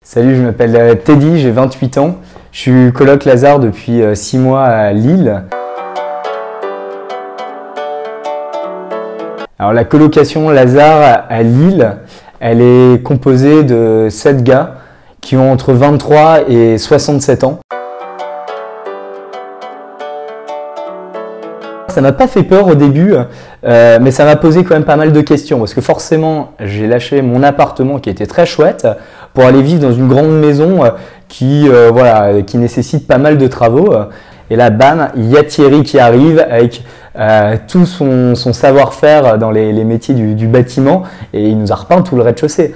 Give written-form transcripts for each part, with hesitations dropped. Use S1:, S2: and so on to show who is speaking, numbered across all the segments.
S1: Salut, je m'appelle Teddy, j'ai 28 ans. Je suis coloc Lazare depuis 6 mois à Lille. Alors la colocation Lazare à Lille, elle est composée de 7 gars qui ont entre 23 et 67 ans. Ça m'a pas fait peur au début, mais ça m'a posé quand même pas mal de questions parce que forcément j'ai lâché mon appartement qui était très chouette pour aller vivre dans une grande maison qui nécessite pas mal de travaux. Et là, bam, il y a Thierry qui arrive avec tout son savoir-faire dans les métiers du bâtiment et il nous a repeint tout le rez-de-chaussée.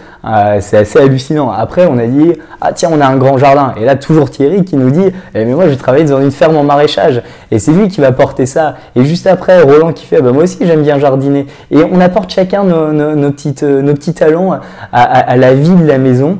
S1: C'est assez hallucinant. Après, on a dit « Ah tiens, on a un grand jardin ». Et là, toujours Thierry qui nous dit « Mais moi, j'ai travaillé dans une ferme en maraîchage ». Et c'est lui qui va porter ça. Et juste après, Roland qui fait « Moi aussi, j'aime bien jardiner ». Et on apporte chacun nos petits talents à la vie de la maison.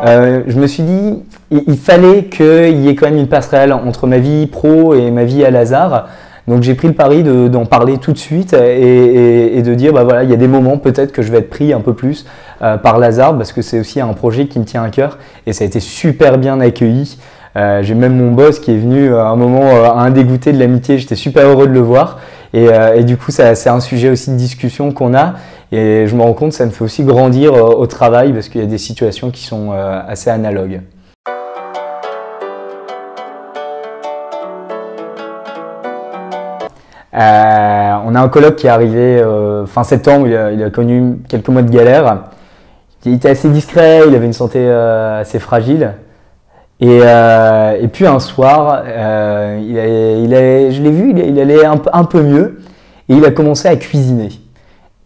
S1: Je me suis dit, il fallait qu'il y ait quand même une passerelle entre ma vie pro et ma vie à Lazare. Donc j'ai pris le pari d'en parler tout de suite et de dire, bah voilà, il y a des moments peut-être que je vais être pris un peu plus par Lazare parce que c'est aussi un projet qui me tient à cœur et ça a été super bien accueilli. J'ai même mon boss qui est venu à un moment à un dégoûté de l'amitié, j'étais super heureux de le voir et du coup c'est un sujet aussi de discussion qu'on a et je me rends compte que ça me fait aussi grandir au travail parce qu'il y a des situations qui sont assez analogues. On a un coloc qui est arrivé fin septembre, il a connu quelques mois de galère. Il était assez discret, il avait une santé assez fragile. Et puis un soir, je l'ai vu, il allait un peu mieux et il a commencé à cuisiner.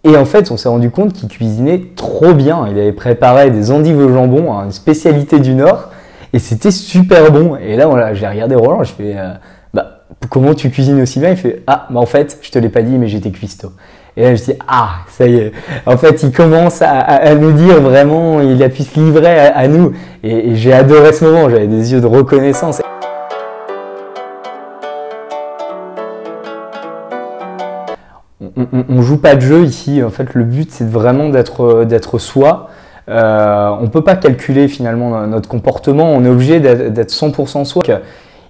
S1: Et en fait, on s'est rendu compte qu'il cuisinait trop bien. Il avait préparé des endives au jambon, une spécialité du Nord, et c'était super bon. Et là, j'ai regardé Roland, je fais comment tu cuisines aussi bien? Il fait en fait, je te l'ai pas dit, mais j'étais cuistot. Et là, je dis ça y est. En fait, il commence à nous dire vraiment, il a pu se livrer à nous. Et j'ai adoré ce moment, j'avais des yeux de reconnaissance. On joue pas de jeu ici. En fait, le but, c'est vraiment d'être soi. On peut pas calculer finalement notre comportement. On est obligé d'être 100% soi.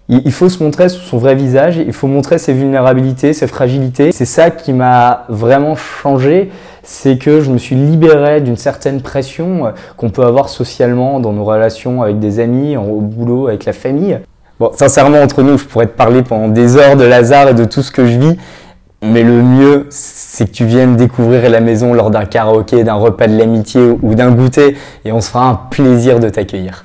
S1: Il faut se montrer sous son vrai visage, il faut montrer ses vulnérabilités, ses fragilités. C'est ça qui m'a vraiment changé, c'est que je me suis libéré d'une certaine pression qu'on peut avoir socialement dans nos relations avec des amis, au boulot, avec la famille. Bon, sincèrement, entre nous, je pourrais te parler pendant des heures de Lazare et de tout ce que je vis, mais le mieux, c'est que tu viennes découvrir la maison lors d'un karaoké, d'un repas de l'amitié ou d'un goûter, et on se fera un plaisir de t'accueillir.